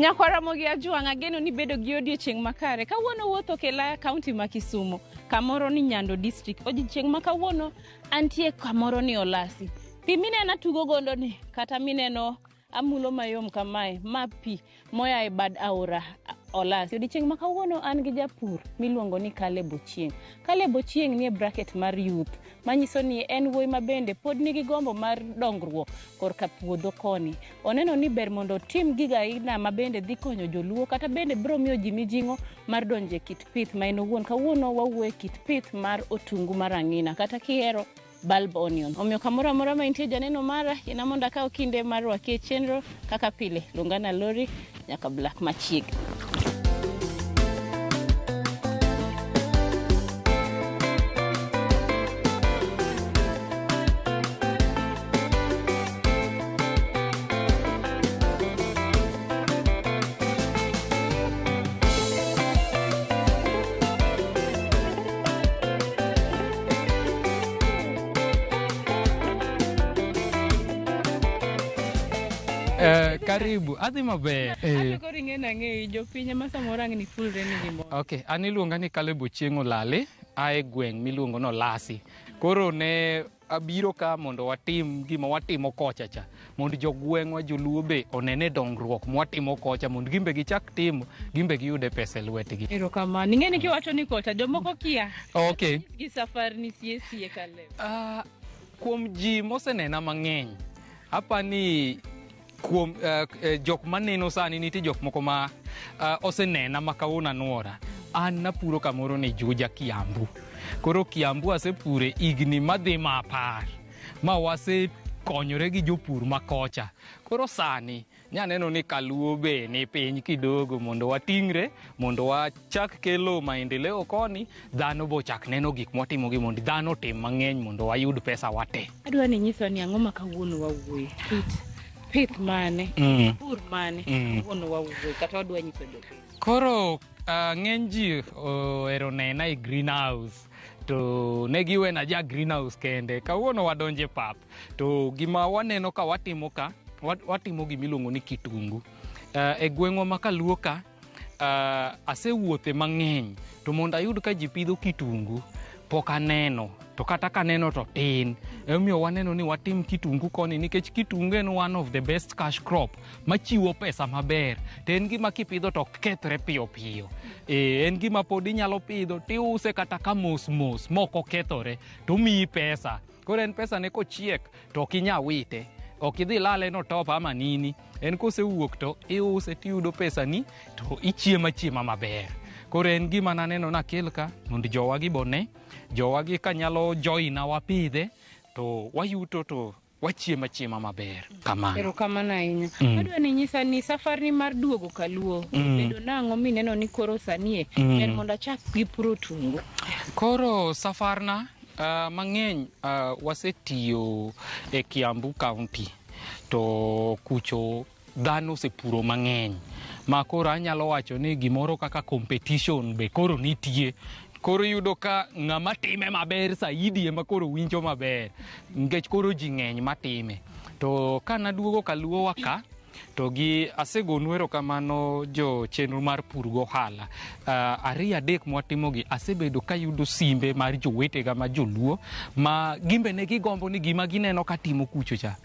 Nyakwa Ramogi ajuang ageno ni bedo gi odiochieng' makare kawuono wuotho kela kaunti ma Kisumu kamoro ni Nyando district odiochieng' ma kawuono antie kamoro ni Olasi pi mineno tugo gondo ni kata mineno amulo mayom kamae ma pi moya e bad aora Olasi odiochieng' ma kawuono an gi japur miluongo ni Caleb Ochieng ni e bracket mar youth manyiso ni en wuoyi mabende pod nigi gombo mar dongruok korka puodho koni. Oneno ni ber mondo tim giga aina mabende dhi konyo joluo kata bende biro miyo ji mijing'o mar donje kit pith ma en owuon. Kawuono wawuoye kit pith mar otungu mar ang'ina kata kihero bulb onion. Omiyo kamoro amora ma intie janeno mara ina mondo akaw kinde mar rwaki e chenro kaka pile lungana lori nyaka Black machiegni. Karibu, adhi maber. Ato ringena ng'eyo jopinye ma samoro ang' ni fulre ni gimoro. Okay, an iluonga ni Caleb Ochieng Olale, ae gweng' miluongo no Olasi. Koro ne abiro ka mondo watim gima watimo kocha cha. Mondo jogweng'wa joluo be onene dongruok mwatimo kocha mondo gimbe gichak timo, gimbe giyude pesa e lwetgi. Erokamano. Ing'eni kiwacho ni kocha jomoko kia. Okay. Gi safar ni sie Caleb. Kuom ji mosenena mang'eny. Apani kuom jok maneno sani nitie jok moko ma osenena makawuono anuora. An napuro kamoro ni Juja Kiambu. Koro Kiambu asepure igni madhi ma 10 ma wase konyore gi jopur makocha. Koro sani nyaneno ni kaluo be ni piny kidogo mondo watingre, mondo wachak kelo maendeleo koni, dhano bo chak neno gik mwatimo gi mondo dhano tim mang'eny mondo wayud pesa wate. Adwa ni nyiso ni ang'o ma kawuono wawuoye. Pith mane, pur mane, kawuono wawuoye kata wadwa nyiso jopiny. Koro ng'eny ji ohero nena e greenhouse. To negi wena ja greenhouse kende. Kawuono wadonje pap. To gima waneno ka watimo gimiluongo ni kitungu. E gweng'wa ma kaluo ka asewuothe mang'eny. To mondo ayud ka ji pidho kitungu pok aneno. To kata kaneno to tin. Emiyo waneno ni watim kitungu koni nikech kitungu en one of the best cash crop machiwo pesa maber. To en gima kipidho to kethre piyo piyo. En gima pod inyalo pidho tiuse kata ka mos moko kethore to miyi pesa. Koro en pesa ne kochiek to ok inya wite. Ok idhi lale no top ama nini. En kosewuok to iuse tiyudo pesa ni to ichiema maber. Koro en gima naneno nakel ka mondo jowagi bone. Jowagi kanyalo joina wapidhe to wayuto to wachiema maber. Kamano. Erokamano ahinya. Adwa ni nyisa ni safar ni mar duogo kaluo. Bedo nang'o mineno ni koro sanie en mondo achak gi puro otungu. Koro safarna mang'eny wasetiyo e Kiambu County. To kucho dhano osepuro mang'eny. Ma koro anyalo wacho ni gimoro kaka competition be koro nitie. Koro yudo ka ng'ama time maber saidi ema koro winjo maber. Nikech koro ji ng'eny matime. To kanaduogo kaluo waka, to gi asegonu erokamano jo chenro mar pur gohala. 2 adek mwatimogi asebedo kayudo simbe mar jowetega ma joluo ma gimbe ne gigombo ni gima gineno katimo kucho cha.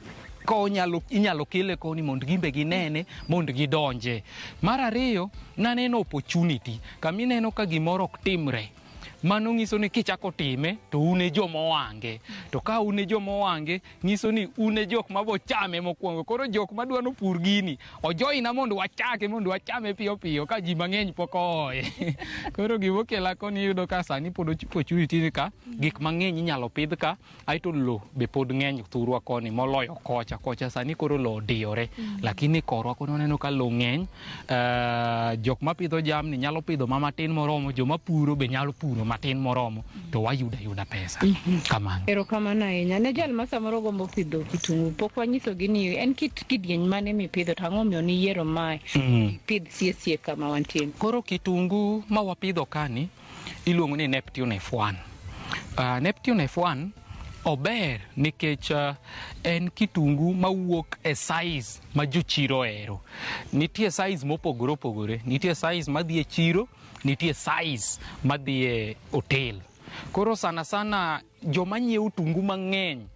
Inyalo kele koni mondo gimbe ginene mondo gidonje. Mar ariyo naneno opportunity kamineno ka gimoro ok timre. Mano nyiso ni kichako time to une joma wange. To ka une joma wange nyiso ni une jok mabo chame mokwongo. Koro jok madwano pur gini ojoina mondo wachake mondo wachame piyo ka ji mang'eny pok oye. Koro gimokela koni yudo ka sani pod opportunity ka gik mang'eny inyalo pidh ka aito lo be pod ng'eny thurwa koni moloyo kocha sani koro lo odiyore. Lakini korwa koni waneno ka lo ng'eny. Jok mapidho jamni nyalo pidho matin moromo, joma puro be nyalo puro matin moromo to wayuda pesa. Kamano. Erokamano ahinya. Ne jal ma samoro gombo pidho kitungu pok wanyiso gi ni en kit kidieny mane mipidho to ang'o miyo ni yiero mae pidh sie kama wantie. Koro kitungu ma wapidho kani iluongo ni Neptune F1. Neptune F1 ober nikech en kitungu mawuok e size ma jochiro ohero. Nitie size mopogore opogore, nitie size madhi e chiro, nitie size madhi e hotel. Koro sana sana joma nyiewo tungu mang'eny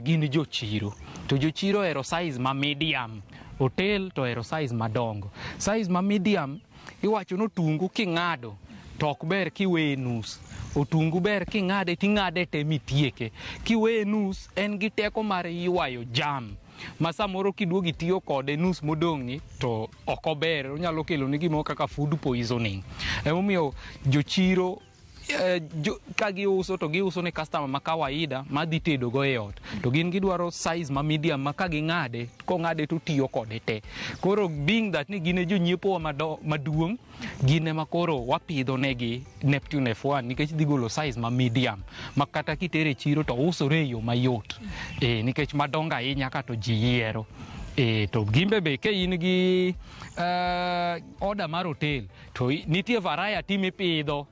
gin jochiro, to jochiro ohero size ma medium, hotel to ohero size madongo. Size ma medium iwacho no tungu king'ado to ok ber kiweye nus. Otungu ber king'ade ting'ade te mitieke. Kiweye nus en gi teko mar ywayo jam, ma samoro kiduogi tiyo kode nus modong'ni to ok ober, onyalo kelo ni gimoro kaka food poisoning. Emomiyo jochiro ka giuso to giuso ne customer ma kawaida madhi tedo go e ot, to gin gidwaro size ma medium ma ka ging'ade, kong'ade to tiyo kode te. Koro being that ni gin e jonyiepo maduong', gin ema koro wapidho negi Neptune F1 nikech dhi golo size ma medium ma kata kitere chiro to usore e yo mayot, nikech madongo ahinya ka to ji yiero. To gimbe be ke in gi order mar hotel to nitie variety mipidho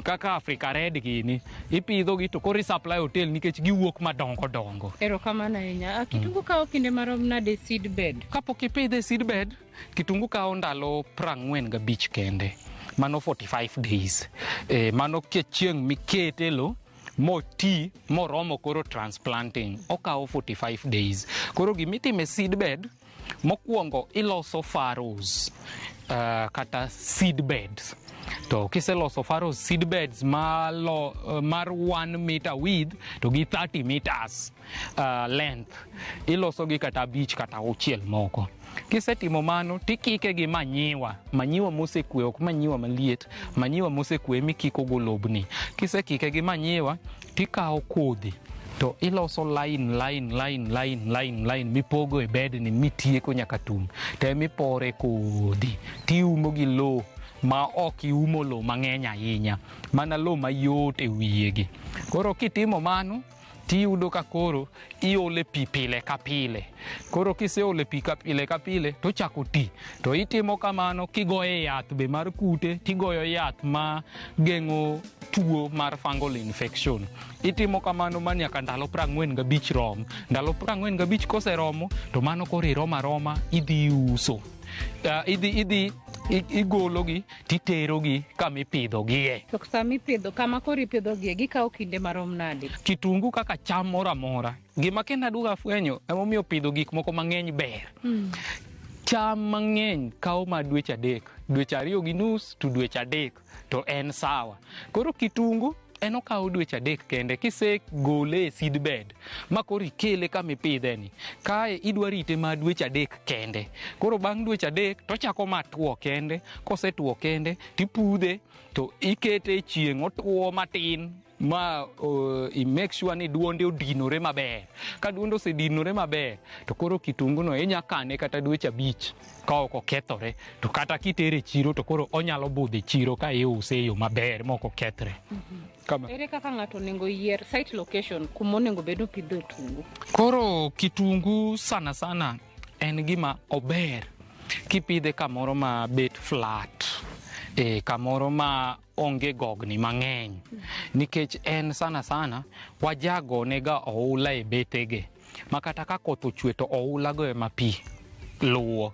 kaka Africa Red gini ipidho gi to koro supply hotel nikech giwuok madongo dongo. Erokamano ahinya. Kitungu kawo kinde marom nade seedbed? Kapok ipidhe seedbed, kitungu kawo ndalo 45 kende, mano 45 days. Mano chieng' mikete lo moti moromo koro transplanting, okawo 45 days. Koro gimitime seedbed, mokwongo iloso furrows kata seedbeds. To kiseloso furrows seedbeds mar 1 meter width to gi 30 meters length, iloso gi kata 5 kata 6 moko. Kisetimo mano tikike gi manyiwa mosekwe, ok manyiwa maliet, manyiwa mosekwe mikiko go lobni. Kisekike gi manyiwa tikawo kodhi to iloso line mipogo e bedni mitieko nyaka tung, te mipore kodhi tiumo gi lowo ma ok iumo lowo mang'eny ahinya, mana lowo mayot e wiyegi. Koro kitimo mano tiyudo ka koro iole pi pile ka pile. Koro kiseole pi pile ka pile to chako ti, to itimo kamano kigoye yath be mar kute, tigoyo yath ma geng'o tuo mar fungal infection. Itimo kamano man nyaka ndalo 45 rom. Ndalo 45 koseromo to mano koro iromo aroma, idhi uso. Igologi titerogi kama ipidhogie. To sama ipidho kama koro ipidhogie, gikawo kinde marom nade? Kitungu kaka cham moro amora, gima kendo aduogo afwenyo emomiyo pidho gik moko mang'eny ber. Cham mang'eny kawo ma dweche 3, dweche 2 gi nus to dweche 3 to en sawa. Koro kitungu en okawo dweche 3 kende kisegole e seedbed ma koro ikele kama ipidheni. Kae idwa rite ma dweche 3 kende. Koro bang' dweche 3 tochako matuo kende. Kosetuo kende tipudhe to ikete e chieng', otuo matin ma i make sure ni duonde odinore maber. Ka duonde osedinore maber to koro kitungu no inya kane kata dweche 5 ka ok okethore, to kata kitere chiro to koro onyalo budho e chiro ka iuse e yo maber ma ok okethre. Ere kaka ng'ato onego yier site location kuma onego bed opidho kitungu? Koro kitungu sana sana en gima ober kipidhe kamoro ma bet flat, kamoro ma onge gogni mang'eny, nikech en sana sana wajagone ga oula e betege, ma kata ka koth ochwe to oula go ema pi luwo.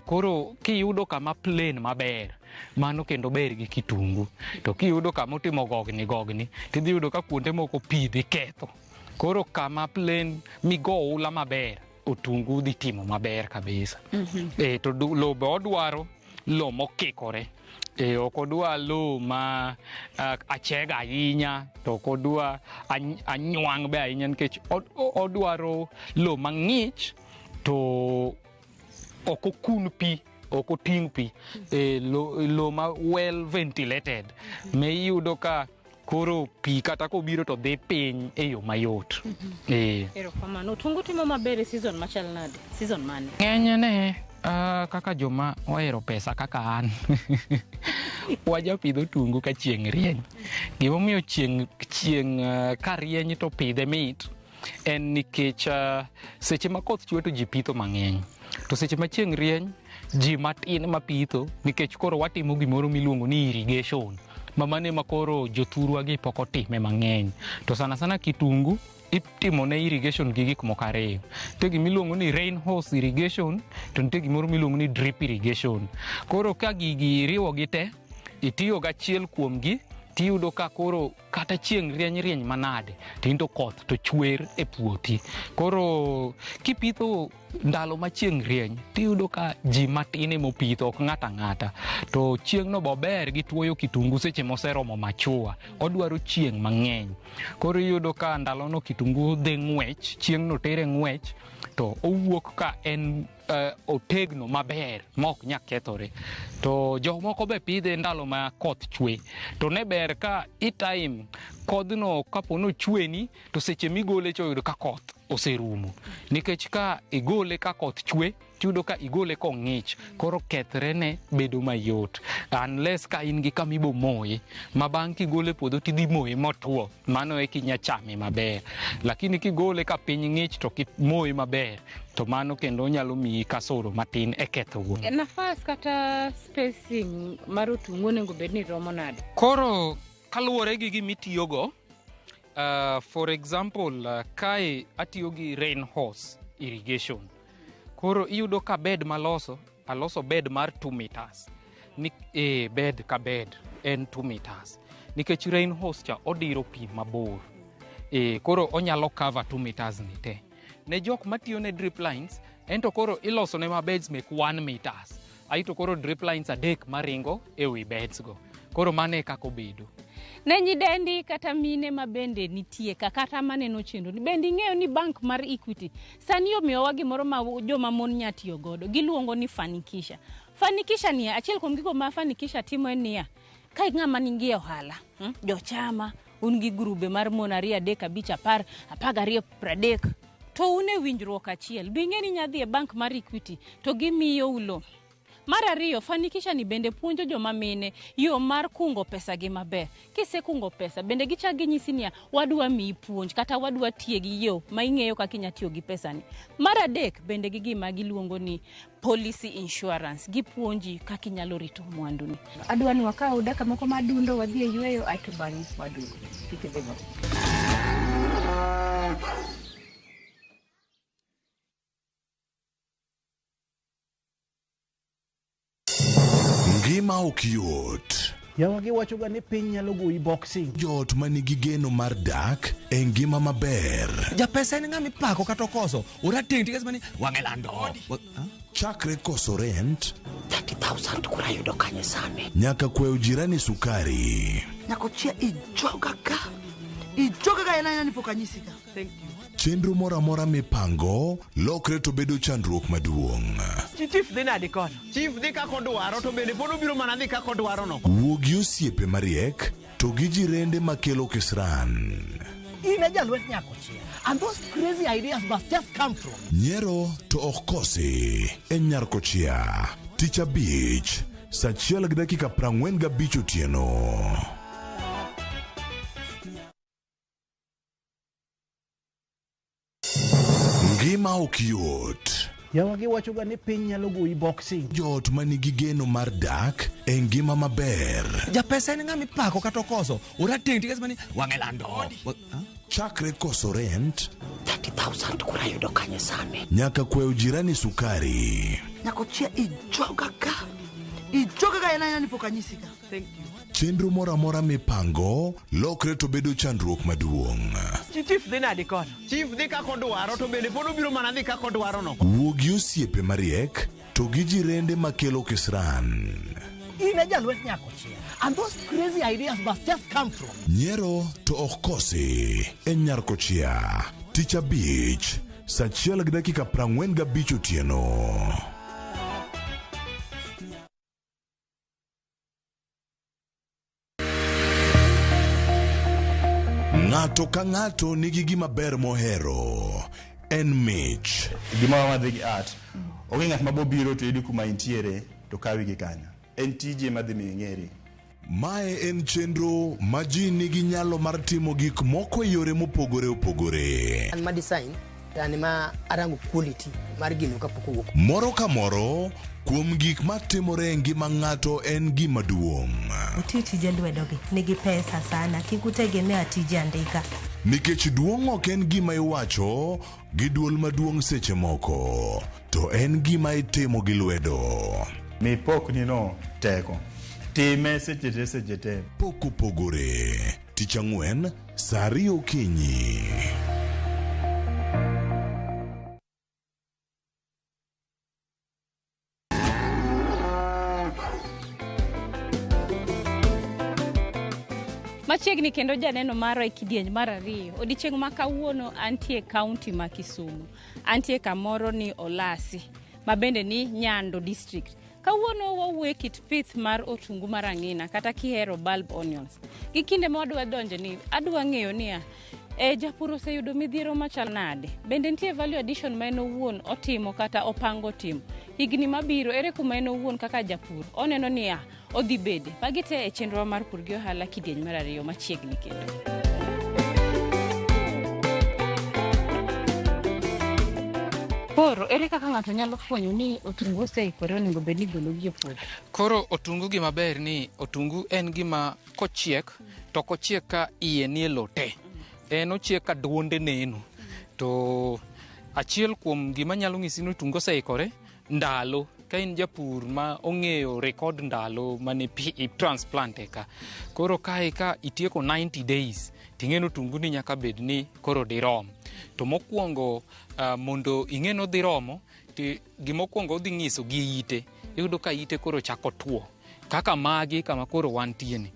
Koro kiyudo kama plain maber, mano kendo ber gi kitungu. To kiyudo kama otimo gogni tidhi yudo ka kuonde moko pi dhi ketho. Koro kama plain migo oula maber, otungu dhi timo maber kabisa. To lowo be odwaro lowo mokikore. Ok odwa lowo ma achega ahinya, to ok odwa anywang' be ahinya, nikech odwaro lowo mang'ich to ok okun pi, ok oting' pi. Lowo ma well ventilated, me iyudo ka koro pi kata kobiro to dhi piny e yo mayot. Erokamano. Otungu timo maber e season machal nade? Season mane? Ng'enyne kaka joma ohero pesa kaka an wajapidho otungu ka chieng' rieny. Gimomiyo chieng' ka rieny to pidhe mit en nikech seche ma koth chwe to ji pitho mang'eny, to seche ma chieng' rieny ji matin ma pitho, nikech koro watimo gimoro miluongo ni irrigation. mamane makoro jothurwa gi pok otime mang'eny. To sana sana kitungu itimo ne irrigation gi gik moko ariyo. Nitie gimiluongo ni rain hose irrigation, to nitie gimoro miluongo ni drip irrigation. Koro ka gigi iriwo gi te, itiyo gachiel kuom gi, tiyudo ka koro kata chieng' rieny manade, tindo koth to chwer e puothi. Koro kipitho ndalo ma chieng' rieny, tiyudo ka ji matine mopitho, ok ng'ata ng'ata. To chieng' no bober gi tuoyo kitungu seche moseromo machua, odwaro chieng' mang'eny. Koro iyudo ka ndalo no kitungu dhi ng'wech, chieng' no tere ng'wech, to owuok ka en otegno maber mok nya kethore. To jomoko be pidhe ndalo ma koth chwe, to ne ber ka time kodhno kapono chweni, to seche migole choyudo ka koth oserumo. Nikech ka igole ka koth chwe, tiyudo ka igole kong'ich, koro kethre ne bedo mayot. Unless ka in gi kamibo moye, ma bang' kigole puodho tidhi moye motuo, mano e kinya chame maber. Lakini kigole ka piny ng'ich to moye maber, to mano kendo nyalo miyi kasoro matin e ketho go. Nafas kata spacing mar otungu onego bed ni romo nade? Koro kaluwore gi gimitiyogo, for example, kae atiyo gi rain hose irrigation. Koro iyudo ka bed aloso bed mar 2 meters. Bed ka bed en 2 meters. Nikech rain hose cha odiro pi mabor. Koro onyalo cover 2 meters ni te. Ne jok matiyo ne drip lines, ento koro iloso ne ma beds mek 1 meters. Aito koro drip lines adek maringo e wi beds go. Koro mane kako bedo. Ne nyidendi kata mine ma bende nitie kata maneno chendo ni bende ing'eyo ni bank mar Equity sani omiyowa gimoro ma joma mon nya tiyo godo, giluongo ni fanikisha. Fanikisha ni achiel kuom gigo ma fanikisha timo en niya, ka ng'ama nigi ohala, jochama, un gi grube mar mon 2, 3, 5, 10, 12, 30, to un e winjruok achiel, bing'e ni nyadhi e bank mar Equity to gimiyo ulo. Mar ariyo, fanikisha ni bende puonjo joma mine yo mar kungo pesa gi maber. Kise kungo pesa, bende gichak ginyisi niya, wadwa mi puonj kata wadwa tiegi yo ma ing'eyo kaka inya tiyo gi pesa ni. Mar adek, bende gi gima giluongo ni policy insurance, gipuonji kaka inyalo rito mwandu ni. Adwa ni wakaw daka moko madundo wadhi e yweyo aito bang'e waduogo. Tikidhigo. Ngima ok yot. Jawagi wachoga ni piny nyalo goyi boxing. Jot manigi geno mar dak e ngima maber. Ja pesa en ng'ami pako kata okoso. Ora ting tigas mani wang'e lando. Chakre koso rent 30,000 kura yudo kanye sani. nyaka kweo jirani sukari. Nyako chia ijoga ka ena ni pokanyisika. Thank you. Chenro mora mora mipango lokre to bedo chandruok maduong'. Chief dhi nadi kono. Chief dhi kako dwaro to bende pod obiro mana dhi kako dwaro no. Wuogi osiepe mariek to gi jirende makelo kisran. Ine jalwet nyako chia. And those crazy ideas must just come from. Nyiero to ok kosi en nyarko chia. Tich abich, saa 1:45 otieno. Ngima ok yot. Jawagi wachoga ni piny nyalo goyi boxing. Jot manigi geno mar dak e ngima maber. Ja pesa en ng'ami pako kata okoso. Ora ting tigas mani wang'e lando. Chakre koso rent 30,000 kura yudo kanye sani. nyaka kweo jirani sukari. Nyako chia ijoga ka ena ni pokanyisika. Thank you. Chenro mora mora mipango lokre to bedo chandruok maduong'. Chief dhi nadi kono. Chief dhi kako dwaro to bende pod obiro mana dhi kako dwaro no. Wuogi osiepe mariek to gi jirende makelo kisran. Ine jalwet nyako chia. And those crazy ideas must just come from. Nyiero to ok kosi en nyarko chia. Tich abich, saa 1:45 otieno. Ng'ato ka ng'ato nigi gima ber mohero. En mich. Gima wadhi gi art. Onge ng'at mabobiro to yudi kuma intiere to kawi gi kanyo. En tije madhi mi ng'eri. Mae en chenro ma ji nigi nyalo mar timo gik moko e yore mopogore opogore. An ma design ma arango quality mar gino kapok owuok. Moro ka moro kuom gik matimore e ngima ng'ato en gima duong'. Tije lwedogi nigi pesa sana, kik utegemea tije andika. Nikech duong' ok en gima iwacho gi duol maduong' seche moko, to en gima itimo gi lwedo. Mipoknino teko. Time seche te. Pok opogore. Tich Ang'wen, saa 2 okinyi. Machiegni kendo janeno maro e kidieny mar 2. Odiochieng' ma kawuono antie kaunti ma Kisumu. Antie kamoro ni Olasi, ma bende ni Nyando district. Kawuono wawuoye kit pith mar otungu mar ang'ina kata kihero bulb onions. Gi kinde ma wadwa donjo ni adwa ng'eyo niya, japur oseyudo midhiero machal nade? Bende nitie value addition ma en owuon otimo kata opango timo? Higni mabiro ere kuma en owuon kaka japur oneno niya odhi bede? Magi te e chenro mar pur gi ohala kidieny mar 2 machiegni kendo. Koro ere kaka ng'ato nyalo fwenyo ni otungu oseikore onego bed ni golo gi e puodho? Koro otungu gima ber ni otungu en gima kochiek to kochiek ka iye nie lote. En ochiek ka duonde neno. To achiel kuom gima nyalo ng'isi ni otungu oseikore, ndalo. Ka in japur ma ong'eyo rekod ndalo mane transplant ka. Koro kae ka itieko 90 days, ting'eno otungu ni nyaka bed ni koro dirom. To mokwongo mondo ing'eno dhi romo, gimokwongo odhi ng'iso gi ite. Iyudo ka ite koro chako tuo. Kaka magi kama koro wantie ni.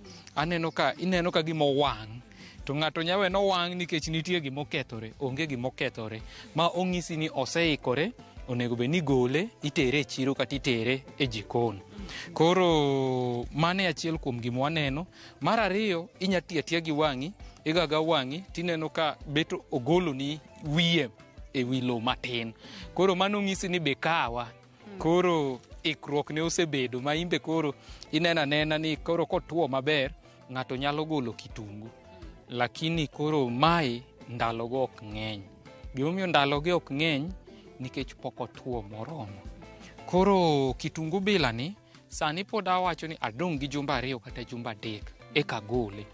Ineno ka gimo wang'. To ng'ato nyawe no wang' nikech nitie gimokethore. Onge gimokethore. Ma ong'isi ni oseikore. Onego bed ni gole, itere e chiro kata itere e jikon. Koro mane achiel kuom gima waneno. Mar 2, inya tiya gi wang'i, igaga wang'i, tineno ka bet ogolo ni wiye e wi lo matin. Koro mano ng'isi ni be kawa. Koro ikruok ne osebedo ma imbe koro inena ni koro kotuo maber, ng'ato nyalo golo kitungu. Lakini koro mai ndalogo ok ng'eny. Gimomiyo ndalogo ok ng'eny nikech pok otuo moromo. Koro kitungu bila ni sani pod awacho ni adong' gi jumbe 2 kata jumbe 3 eka gole.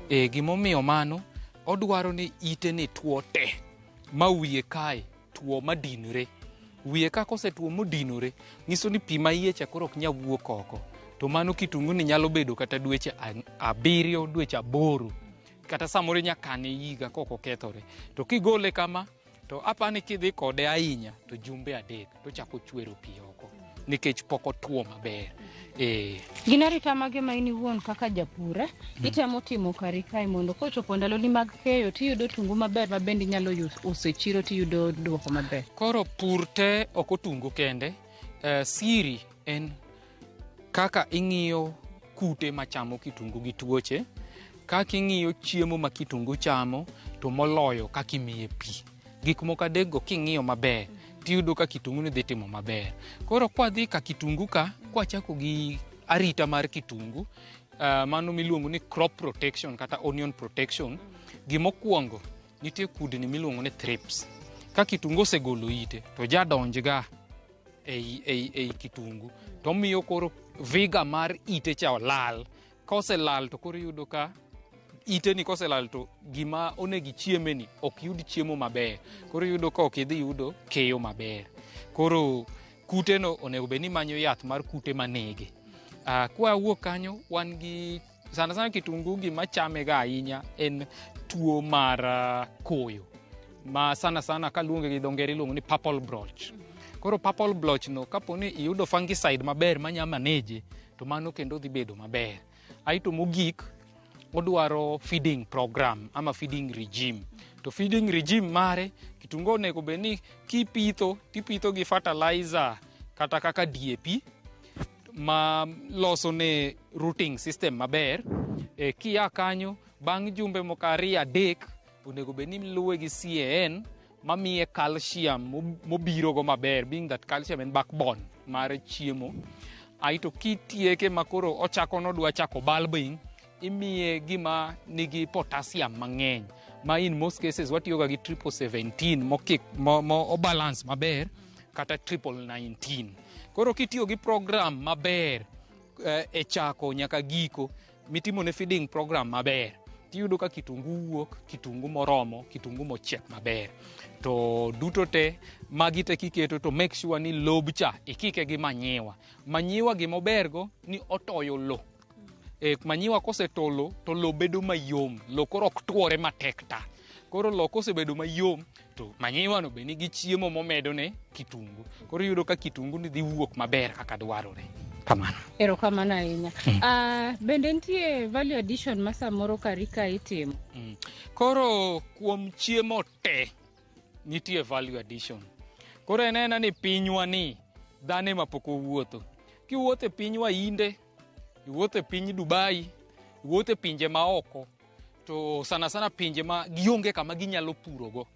Gimomiyo mano odwaro ni ite ni tuo te ma wiye kae tuo madinore. Wiye ka kosetuo modinore nyiso ni pi ma iye cha koro ok nyal wuok oko. To mano kitungu ni nyalo bedo kata dweche 7, dweche 8 kata samoro nyakane higa koko kethore. To kigole kama to apani kidhi kode ahinya to jumbe 3 to chako chwero pi oko nikech pok otuo maber. Gin arita mage ma in iwuon kaka japur itemo timo kari kae mondo kochopo ndalo ni mag keyo tiyudo otungu maber ma bende nyalo uso e chiro tiyudo duoko maber? Koro pur te ok otungu kende. Siri en kaka ing'iyo kute machamo kitungu gi tuoche, kaka ing'iyo chiemo ma kitungu chamo, to moloyo kaka imiye pi. Gik moko adekgo king'iyo maber tiyudo ka kitungu ni dhi timo maber. Koro kwa dhi ka kitungu ka kwa chako gi arita mar kitungu, mano miluongo ni crop protection kata onion protection. Gimokwongo nitie kudni miluongo ni thrips. Ka kitungu osegolo ite to jadonjga ei kitungu to miyo koro viga mar ite cha olal. Koselal to koro yudo ka ite ni koselal to gima onegi chieme ni ok yud chiemo maber. Koro yudo ka ok idhi yudo keyo maber. Koro kute no onego bed ni manyo yath mar kute manege. Kwa wuok kanyo wan gi sana kitungu gima chame ga ahinya en tuo mar koyo. Ma sana kaluonge gi dho ngere iluongo ni purple blotch. Koro purple blotch no kaponi iyudo fungicide maber manya manage to mano kendo dhi bedo maber. Aito mogik odwaro feeding program ama feeding regime. To feeding regime mare kitungu onego bed ni tipitho gi fertilizer kata kaka DAP ma loso ne rooting system maber. Kia kanyo bang' jumbe moko 2-3 onego bed ni luwe gi CAN mamiye calcium mobiro go maber, being that calcium en backbone mar chiemo. Aito kitieke makoro ochako nodwa chako bulbing, imiye gima nigi potassium mang'eny ma in most cases watiyoga gi 17 mo balance maber kata 19. Koro kitiyo gi program maber e chako nyaka giko mitimo ne feeding program maber, tiyudo ka kitungu wuok, kitungu moromo, kitungu mochiek maber. To duto te magi te kiketo to make sure ni lob cha ikike gi manyiwa. Manyiwa gi mobergo ni otoyo lo. Manyiwa kose tolo to lo bedo mayom, lo koro ok tuore matek ta. Koro lo kose bedo mayom to manyiwa no be nigi chiemo momedo ne kitungu. Koro yudo ka kitungu ni dhi wuok maber kaka dwarore. Kamano. Erokamano ahinya. Bende nitie value addition ma samoro karika itimo. Koro kuom chiemo te nitie value addition. Koro enena ni pinywa ni dhane mapoko wuotho. Kiwuotho e pinywa inde, iwuotho e piny Dubai, iwuotho e pinje maoko, to sana pinje ma gionge kama ginyalo purogo,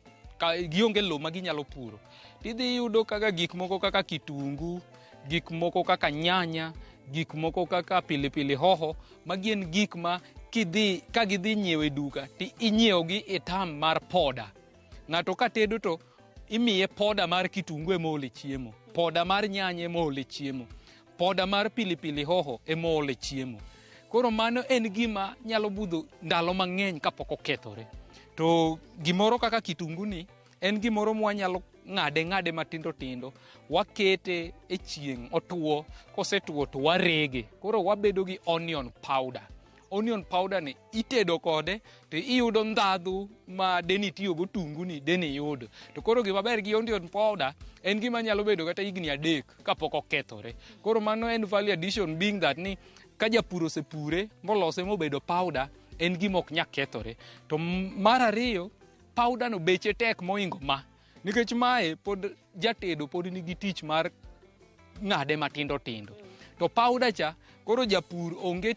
gionge lo ma ginyalo puro. Tidhi yudo kaka gik moko kaka kitungu, gik moko kaka nyanya, gik moko kaka pilipili hoho, magien gik ma ka gidhi nyiewo e duka ti inyiewo gi e tam mar poda. Ng'ato ka tedo to imiye poda mar kitungu emole chiemo, poda mar nyanya emole chiemo, poda mar pilipili hoho emole chiemo. Koro mano en gima nyalo budho ndalo mang'eny kapok okethore. To gimoro kaka kitungu ni en gimoro mwanyalo ng'ade matindo tindo, wakete e chieng' otuo, kosetuo to warege. Koro wabedo gi onion powder. Onion powder ni itedo kode to iyudo ndhadhu ma deni tiyo go tungu ni deni yudo. To koro gima ber gi onion powder en gima nyalo bedo kata higni 3 kapok okethore. Koro mano en value addition being that ni ka japur osepure molose mobedo powder en gima ok nya kethore. To mar ariyo, powder no beche tek moingo ma. Nikech mae pod jatedo pod nigi tich mar ng'ade matindo tindo. To powder cha koro japur onge,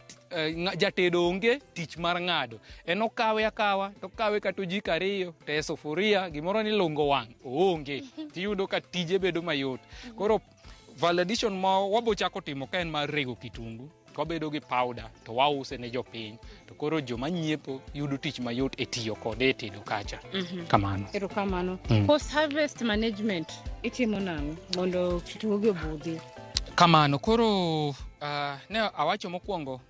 jatedo onge tich mar ng'ado. En okawe akawa, to kawe kata ojiko 2 to e sufuria gimoro ni lungo wang' onge. Tiyudo ka tije bedo mayot. Koro value addition ma wabo chako timo ka en mar rego kitungu, wabedo gi powder to wause ne jopiny. To koro joma nyiepo yudo tich mayot e tiyo kode e tedo kacha. Kamano. Erokamano. Post harvest management itimo nang'o mondo kitungu gi obudhi? Kamano. Koro ne awacho mokwongo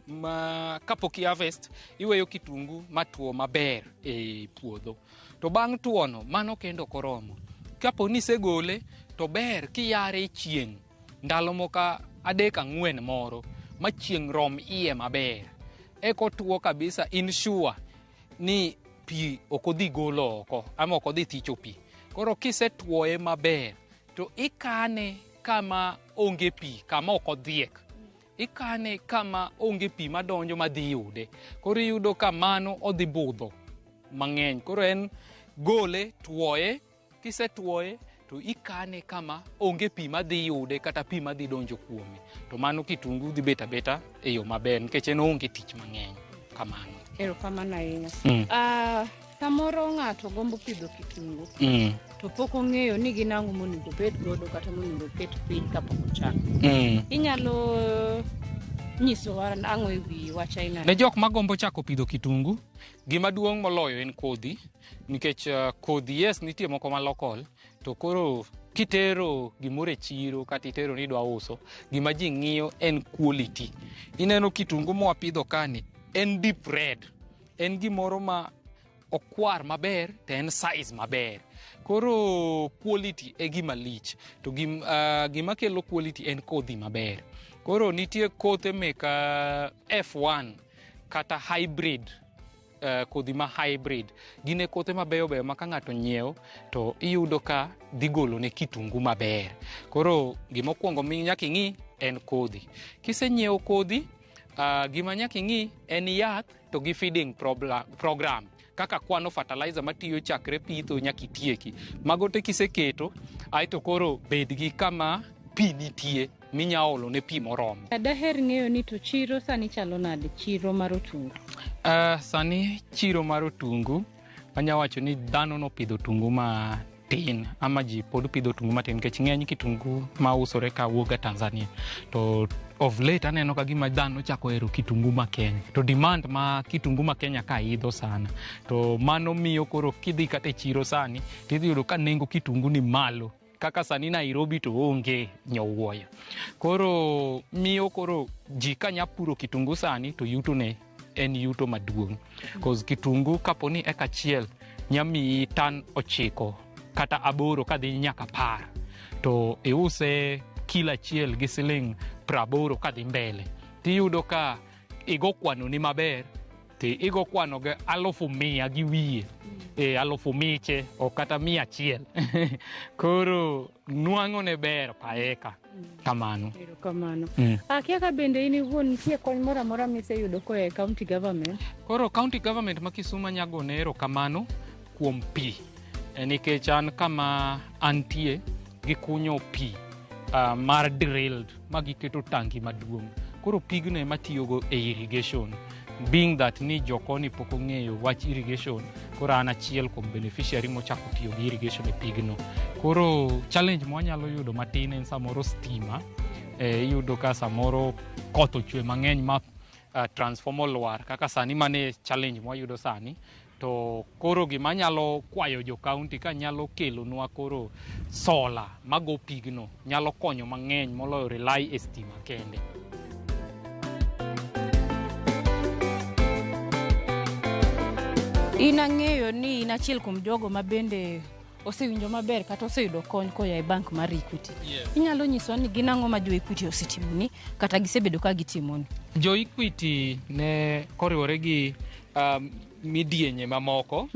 kapok harvest iweyo kitungu matuo maber e puodho. To bang' tuono mano kendo koromo. Kapo ni segole to ber kiyare chieng' ndalo moka 3-4 moro ma chieng' rom iye maber. Eko tuo kabisa insure ni pi okodhi golo oko ama okodhi thicho pi. Koro kisetuoye maber to ikane kama onge pi, kama okodhiek. Ikane kama onge pi madonjo madhi yude. Koro yudo ka mano odhi budho mang'eny. Koro en gole, tuoye, kisetuoye to ikane kama onge pi madhi yude kata pi madhi donjo kuome. To mano kitungu dhi beta beta e yo maber nikech en onge tich mang'eny. Kamano. Erokamano ahinya. Samoro ng'ato gombo pidho kitungu to pok ong'eyo ni gin ang'o monego bed godo kata monego ket piny kapok ochako. Inyalo nyisowa ang'o e wi wach aina? Ne jok magombo chako pidho kitungu, gima duong' moloyo en kodhi. Nikech kodhi yes nitie moko ma local, to koro kitero gimoro e chiro kata itero ni dwa uso, gima ji ng'iyo en quality. Ineno kitungu mwapidho kani en deep red, en gimoro ma okwar maber to en size maber. Koro quality e gima lich. To gima kelo quality en kodhi maber. Koro nitie kothe meka F1 kata hybrid, kodhi ma hybrid. Gine kothe mabeyo beyo ma ka ng'ato nyiewo to iyudo ka dhi golo ne kitungu maber. Koro gimokwongo nyaka ing'i en kodhi. Kisenyiewo kodhi, gima nyaka ing'i en yath to gi feeding program. Kaka kwano fertilizer matiyo chakre pitho nyaka itieki. Mago te kiseketo, aito koro bed gi kama pi nitie minya olo ne pi moromo. Daher ng'eyo ni to chiro sani chalo nade, chiro mar otungu? Sani chiro mar otungu, anya wacho ni dhano no pidho otungu matin, ama ji pod pidho otungu matin, nikech ng'eny kitungu ma usore ka wuoga Tanzania. To of late aneno ka gima dhano chako hero kitungu ma Kenya. To demand ma kitungu ma Kenya ka idho sana. To mano miyo koro kidhi kata e chiro sani, tidhi yudo ka nengo kitungu ni malo. Kaka sani Nairobi to onge nyowuoyo. Koro miyo koro ji ka nya puro kitungu sani to yuto ne en yuto maduong'. Cause kitungu kaponi eka chiel nyami tan 9 kata 8 kadhi nyaka 10. To iuse kila chiel gi siling 80 kadhi mbele. Tiyudo ka igo kwano ni maber, ti igo kwano ge 100,000 gi wiye. 100,000 o kata 100. Koro nuang'o ne ber paeka. Kamano. Kamano. Akia ka bende ini wuon nitie kony moro amora miseyudo ko e county government. Koro county government ma Kisumu nyago nero kamano kuom pi. Nikech an kama antie gikunyo pi mar drilled magiketo tangi maduong'. Koro pigno ema tiyogo e irrigation. Being that ni jokoni pok ong'eyo wach irrigation, koro an achiel kuom beneficiary mochako tiyo gi irrigation e pigno. Koro challenge mwanyalo yudo matin en samoro stima. Iyudo ka samoro koth ochwe mang'eny ma transformer lwar, kaka sani mane challenge mwayudo sani. To koro gima nyalo kwayo jo county ka nyalo kelo nwa koro solar mago pigno nyalo konyo mang'eny moloyo rely e stima kende. Inang'eyo ni inachiel kuom jogo mabende osewinjo maber kata oseyudo kony koya e bank mar Equity. Inyalo nyiso ni ginang'o ma jo Equity osetimoni kata gisebedo ka gitimoni? Jo Equity ne koriwore gi midienye mamoko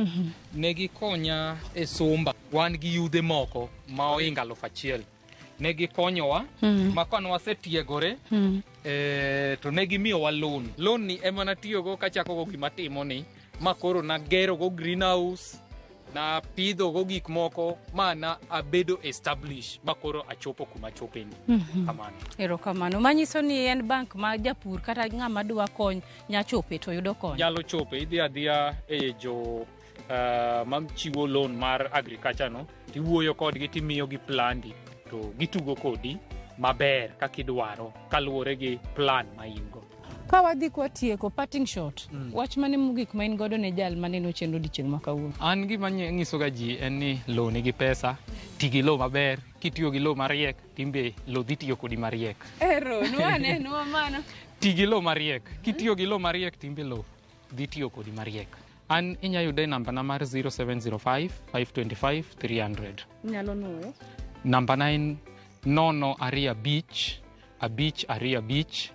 ne gikonya e somba. Wan gi yudhe moko ma oinga 1,000. Ne gikonyowa ma kane wasetiegore to ne gimiyowa loan. Loan ni ema natiyogo kachako go gima timoni. Ma koro na gero go greenhouse, na pidho go gik moko, ma na abedo establish, ma koro achopo kuma chopeni. Kamano. Erokamano. Manyiso ni en bank ma japur kata ng'ama dwa kony nya chope to yudo kony. Nyalo chope, idhi adhiya e jo machiwo loan mar agriculture no, tiwuoyo kodgi timiyo gi plandi, to gitugo kodi maber kakidwaro kaluwore gi plan ma ingo. Ka wadhi kwa tieko parting shot, wach mane mugik ma in godo ne jal maneno chenro dichieng' makawuono? An gima nyisoga ji en ni lo nigi pesa, tigi lo maber, kitiyo gi lo mariek, timbe lo dhi tiyo kodi mariek. Ero, nuane, nuwa mano. Tigi lo mariek, kitiyo gi lo mariek, timbe lo dhi tiyo kodi mariek. An inyayude namba na mar 0705 525 300. Nyalo nuwe? Namba 9 nono aria beach, a beach aria beach.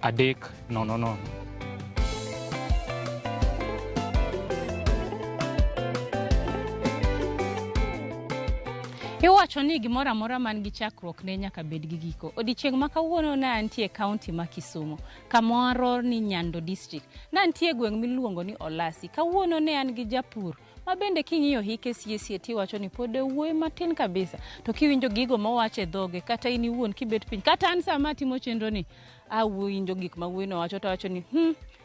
Adek nono. Iwacho ni gimoro amora man gi chakruok ne nyaka bed gi giko. Odiochieng' ma kawuono ne antie county ma Kisumu, kamoro ni Nyando district. Ne antie gweng' miluongo ni Olasi. Kawuono ne an gi japur ma bende king'iyo hike sie tiwacho ni pod wuoy matin kabisa. To kiwinjo gigo mowache dhoge kata in iwuon kibet piny kata an sama timo chenro ni awinjo gik ma wuoyno wacho to wacho ni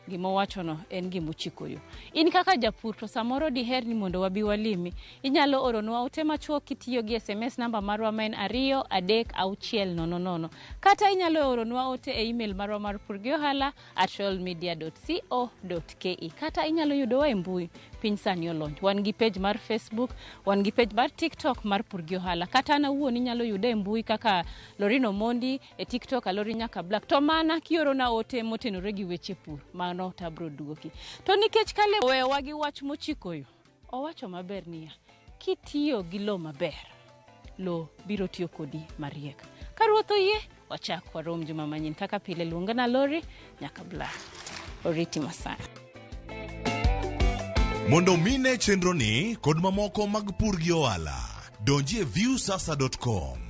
gima wachono en gima ochikoyo. In kaka japur to samoro diher ni mondo wabi walimi, inyalo oronwa ote machuok kitiyo gi SMS namba marwa maen 23600. Kata inyalo oronwa ote e email marwa mar purgiohala@royalmedia.co.ke. Kata inyalo yudowa e mbui piny sani olony. Wan gi page mar Facebook, wan gi page mar TikTok mar Purgiohala. Kata na wuon inyalo yude e mbui kaka Lorino Mondi e TikTok Alori nyaka Black. To mana kiorona ote motenore gi weche pur, mano tabro duoki. To nikech kale wewa gi wach mochikoyo, owacho maber niya, kitiyo gi lo maber, lo biro tiyo kodi mariek. Karuoth oyie, wachak warom juma manyien kaka pile. Luongana Lori nyaka Black. Oriti masana. Mondo mine chenro ni kod mamoko mag pur gi ohala, donji e viewsasa.com.